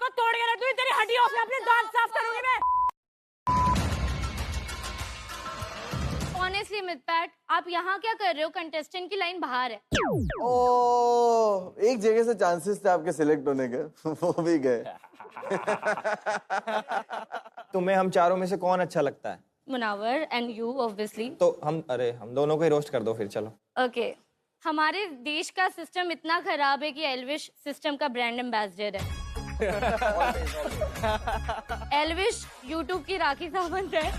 को तोड़ के रख दूंगी, तेरी हड्डियों से अपने दांत साफ करूंगी मैं। ऑनेस्टली मितपैट, आप यहाँ क्या कर रहे हो? कंटेस्टेंट की लाइन बाहर है। ओ, एक जगह से चांसेस थे आपके सिलेक्ट होने के, वो भी गए। तुम्हें हम चारों में से कौन अच्छा लगता है? Munawar and you obviously. तो हम दोनों को ही रोस्ट कर दो फिर, चलो। ओके, हमारे देश का सिस्टम इतना खराब है कि एल्विश सिस्टम का ब्रांड एम्बेसडर है। एल्विश यूट्यूब की राखी सावंत है।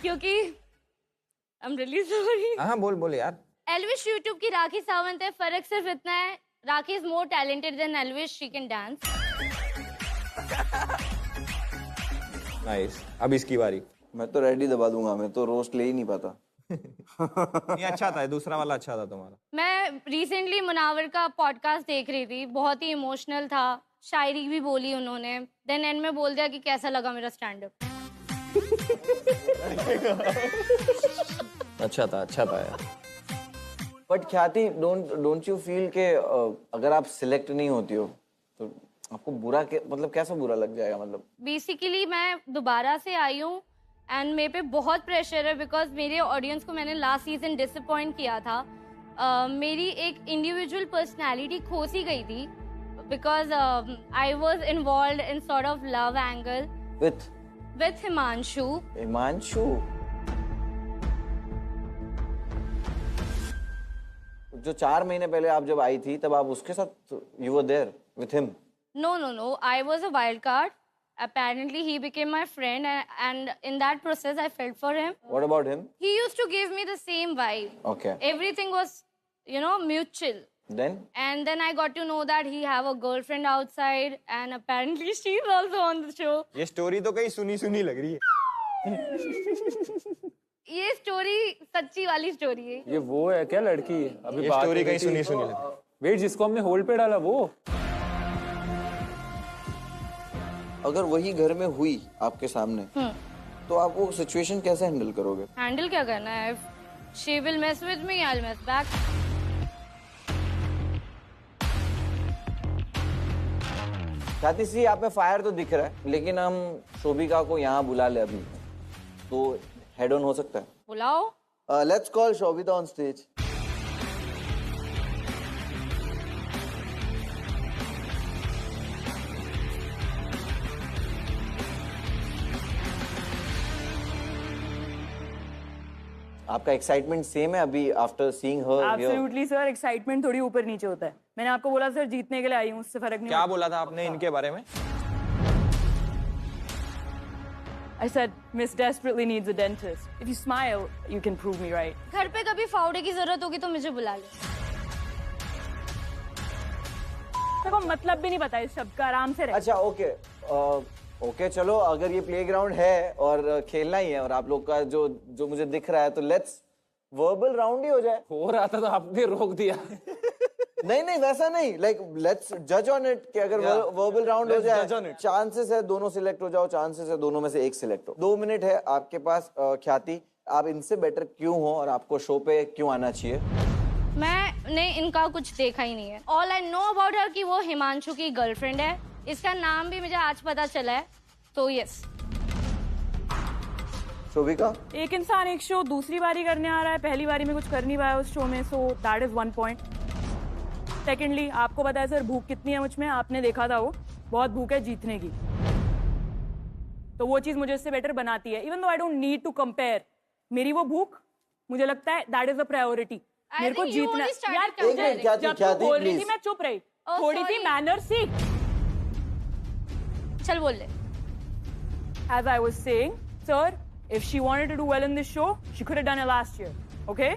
क्योंकि I'm really sorry। हाँ बोल यार। एल्विश यूट्यूब की राखी सावंत है, फर्क सिर्फ इतना है, Rakhi is more talented than Elvish, she can dance. Nice, अब इसकी बारी। मैं तो रेडी दबा दूंगा, मैं तो रोस्ट ले ही नहीं पाता। ये अच्छा था, दूसरा वाला अच्छा था तुम्हारा। मैं रिसेंटली मुनावर का पॉडकास्ट देख रही थी, बहुत ही इमोशनल था, शायरी भी बोली उन्होंने, देन एंड में बोल दिया कि कैसा लगा मेरा स्टैंड अप। अच्छा था यार। बट ख्याति, डोंट यू फील के अगर आप सिलेक्ट नहीं होती हो तो आपको बुरा मतलब कैसा बुरा लग जाएगा? मतलब बेसिकली मैं दोबारा से आई हूँ एंड मेरे पे बहुत प्रेशर है, बिकॉज मेरे ऑडियंस को मैंने लास्ट सीजन डिसअपॉइंट किया था। मेरी एक इंडिविजुअल पर्सनैलिटी खो सी गई थी, because I was involve in sort of love angle with Himanshu. जो 4 महीने पहले आप जब आई थी तब आप उसके साथ you were there with him? No, I was a wild card. Apparently he became my friend, and in that process I felt for him. What about him? He used to give me the same vibe. Okay. Everything was, mutual. Then? And then I got to know that he have a girlfriend outside, and apparently she's also on the show. ये story तो कहीं सुनी लग रही है। ये story सच्ची वाली स्टोरी है। ये वो है क्या लड़की? अभी ये स्टोरी कहीं सुनी लग रही है। वेट, जिसको हमने होल्ड पे डाला वो? अगर वही घर में हुई आपके सामने तो आप वो सिचुएशन कैसे हैंडल करोगे? हैंडल क्या करना है? She will mess with me, I'll mess back. ख्याति सी, आप में फायर तो दिख रहा है, लेकिन हम शोभिका को यहाँ बुला ले अभी, तो हेड ऑन हो सकता है। बुलाओ। Let's call Shobhita on stage. आपका एक्साइटमेंट सेम है अभी after seeing her? Absolutely sir, excitement थोड़ी ऊपर नीचे होता है। मैंने आपको बोला सर, जीतने के लिए आई हूँ, उससे फर्क नहीं। क्या बोला था आपने इनके बारे में? I said Miss desperately needs a dentist. If you smile, you can prove me right. घर पे कभी फावड़े की जरूरत होगी तो मुझे बुला ले। मेरे को मतलब भी नहीं पता इस शब्द का, आराम से रहे। अच्छा ओके चलो, अगर ये प्लेग्राउंड है और खेलना ही है और आप लोग का जो मुझे दिख रहा है, तो लेट्स वर्बल राउंड ही हो जाए। हो रहा था तो आपने रोक दिया। नहीं वैसा नहीं, लाइक लेट्स जज ऑन इट कि अगर वर्बल राउंड हो जाए, चांसेस है दोनों सिलेक्ट हो जाओ, चांसेस है दोनों में से एक सिलेक्ट हो। 2 मिनट है आपके पास। ख्याति, आप इनसे बेटर क्यों हो और आपको शो पे क्यों आना चाहिए? मैंने इनका कुछ देखा ही नहीं है। All I know about her कि वो हिमांशु की गर्लफ्रेंड है, इसका नाम भी मुझे आज पता चला है, तो यस। शोभिका, एक इंसान एक शो दूसरी बारी करने आ रहा है, पहली बारी में कुछ कर नहीं पाया उस शो में, so that is 1 point. Secondly, आपको पता है सर भूख कितनी है मुझ में, आपने देखा था, वो बहुत भूख है जीतने की, तो वो चीज मुझे इससे बेटर बनाती है। Even though I don't need to compare, मेरी वो भूख मुझे लगता है दैट इज अ प्रायोरिटी। मेरे को जीतना यार। जब तू बोल रही थी मैं चुप रही, थोड़ी सी मैनर सीख। चल बोल ले। As I was saying, sir, if she wanted to do well in this show, she could have done it last year. Okay?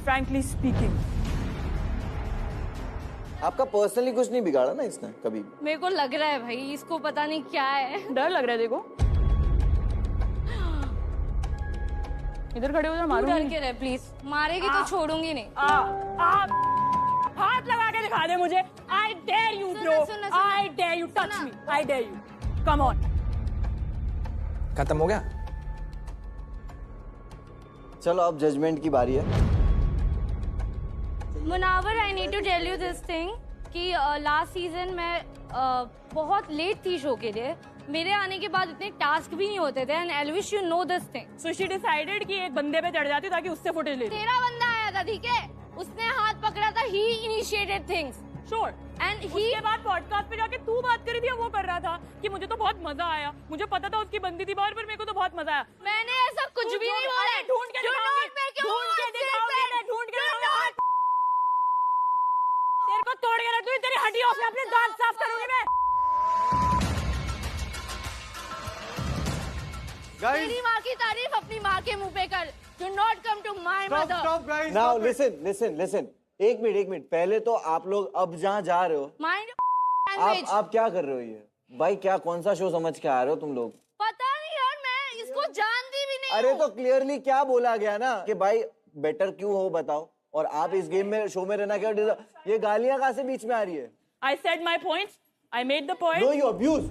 Frankly speaking. आपका पर्सनली कुछ नहीं बिगाड़ा ना इसने कभी? मेरे को लग रहा है भाई, इसको पता नहीं क्या है। डर लग रहा है देखो। इधर खड़े हो जा, मारूंगी। डर के रहे प्लीज, मारेगी तो छोड़ूंगी नहीं। हाथ लगा के दिखा दे मुझे। I dare you, bro. I dare you, touch me. I dare you. Come on. खत्म हो गया? चलो अब जजमेंट की बारी है। Munawar, I need to tell you this thing. कि लास्ट सीजन मैं बहुत लेट थी शो के लिए। मेरे आने के बाद इतने टास्क भी नहीं होते थे and I wish you know this thing. So she decided कि एक बंदे पे चढ़ जाती ताकि उससे फुटेज ले। तेरा बंदा आया था, ठीक है, उसने हाथ पकड़ा था, ही इनिशिएटेड थिंग्स। श्योर। एंड उसके बाद पॉडकास्ट पे जाके तू बात करी थी और वो कर रहा था कि मुझे तो बहुत मजा आया, मुझे पता था उसकी बंदी थी बाहर पर मेरे को तो बहुत मजा आया। मैंने ऐसा कुछ भी नहीं बोला। ढूंढ के दिखाऊंगी, ढूंढ के तेरे को तोड़ के रख दूंगी, तेरी हड्डियों से अपने दांत साफ करूंगी मैं। तेरी माँ की तारीफ अपनी माँ के मुंह पे कर। Do not come to my mother. Now listen. एक मिनट, पहले तो आप लोग अब जहाँ जा रहे हो, Mind your language. आप क्या कर रहे हो ये? भाई क्या कौन सा शो समझ के आ रहे हो तुम लोग? पता नहीं यार, मैं इसको जानती भी नहीं अरे हूँ। तो क्लियरली क्या बोला गया ना कि भाई बेटर क्यों हो बताओ, और आप इस गेम में शो में रहना क्या डिजर्व? ये गालियां कहाँ से बीच में आ रही है? I said my points. I made the point. No, you abused.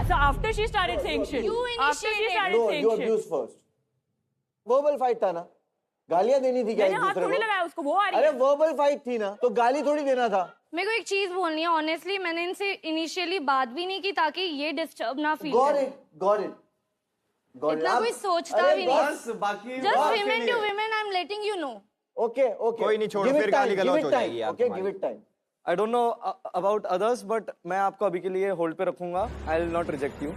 So after she started saying shit. You After she initiated. started No, saying you shit. abused first. Verbal fight था ना, गालियां देनी थी क्या मैंने एक हाथ दूसरे थोड़ी को? लगाया उसको, वो आ रही अरे है। वर्बल फाइट थी ना, तो गाली थोड़ी देना था। मेरे को एक चीज बोलनी है ऑनेस्टली, मैंने इनसे इनिशियली बात भी नहीं की ताकि ये डिस्टर्ब ना फील Got करे। it, got it. इतना कोई सोचता भी नहीं। Just women to women, I'm letting you know. Okay. कोई नहीं, छोड़ो, Give it फिर time, गाली गलौज give it हो time. जाएगी यार Okay, तुम्हारी। give it time. I don't know about others, but मैं आपको अभी के लिए होल्ड पे रखूंगा। I will not reject you.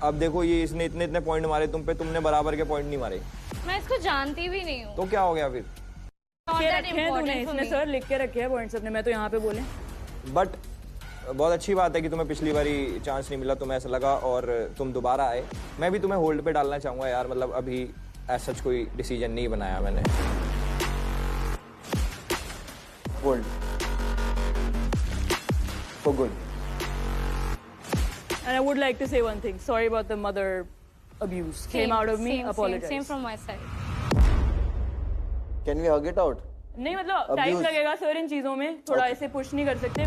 अब देखो, ये इसने इतने पॉइंट मारे तुम पे, तुमने बराबर के पॉइंट नहीं मारे, मैं इसको जानती भी नहीं हूँ। तो क्या हो गया फिर? Not के that रखे हैं तूने, important for इसने me. सर लिख के रखे हैं पॉइंट्स अपने, मैं तो यहाँ पे बोले। बट बहुत अच्छी बात है कि तुम्हें पिछली बारी चांस नहीं मिला, तुम्हें ऐसा लगा और तुम दोबारा आए। मैं भी तुम्हें होल्ड पे डालना चाहूंगा यार, मतलब अभी ऐसा सच कोई डिसीजन नहीं बनाया मैंने। Hold. For good. And I would like to say one thing. Sorry about the mother abuse. Came out of me. Apologize. Same from my side. Can we hug it out? नहीं मतलब time Abuse. लगेगा sir इन चीजों में, थोड़ा ऐसे push नहीं कर सकते।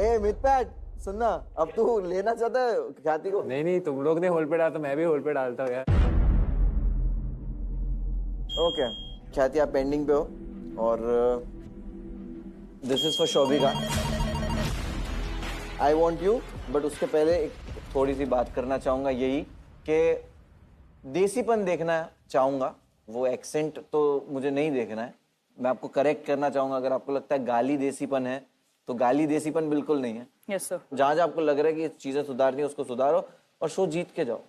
ए मितपैट, सुनना, अब तू लेना चाहता है ख्याति को? नहीं, तुम लोग ने होल्ड पे डाला तो मैं भी होल्ड पे डालता हूँ यार। ओके, ख्याति आप पेंडिंग पे हो और this is for Shobhika. I want you, but उसके पहले एक थोड़ी सी बात करना चाहूंगा, यही कि देसीपन देखना चाहूंगा। वो एक्सेंट तो मुझे नहीं देखना है। मैं आपको करेक्ट करना चाहूंगा, अगर आपको लगता है गाली देसीपन है तो गाली देसीपन बिल्कुल नहीं है। Yes sir. जहां जहां आपको लग रहा है कि चीजें सुधारनी है उसको सुधारो और शो जीत के जाओ।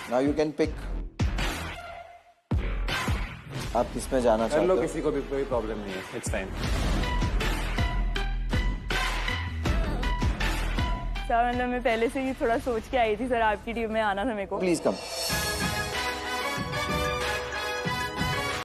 Now you can pick. आप किसमें जाना कर चाहते लो, हो? किसी को भी कोई प्रॉब्लम नहीं है। It's fine. सर मतलब मैं पहले से ही थोड़ा सोच के आई थी सर, आपकी टीम में आना था मेरे को। Please come.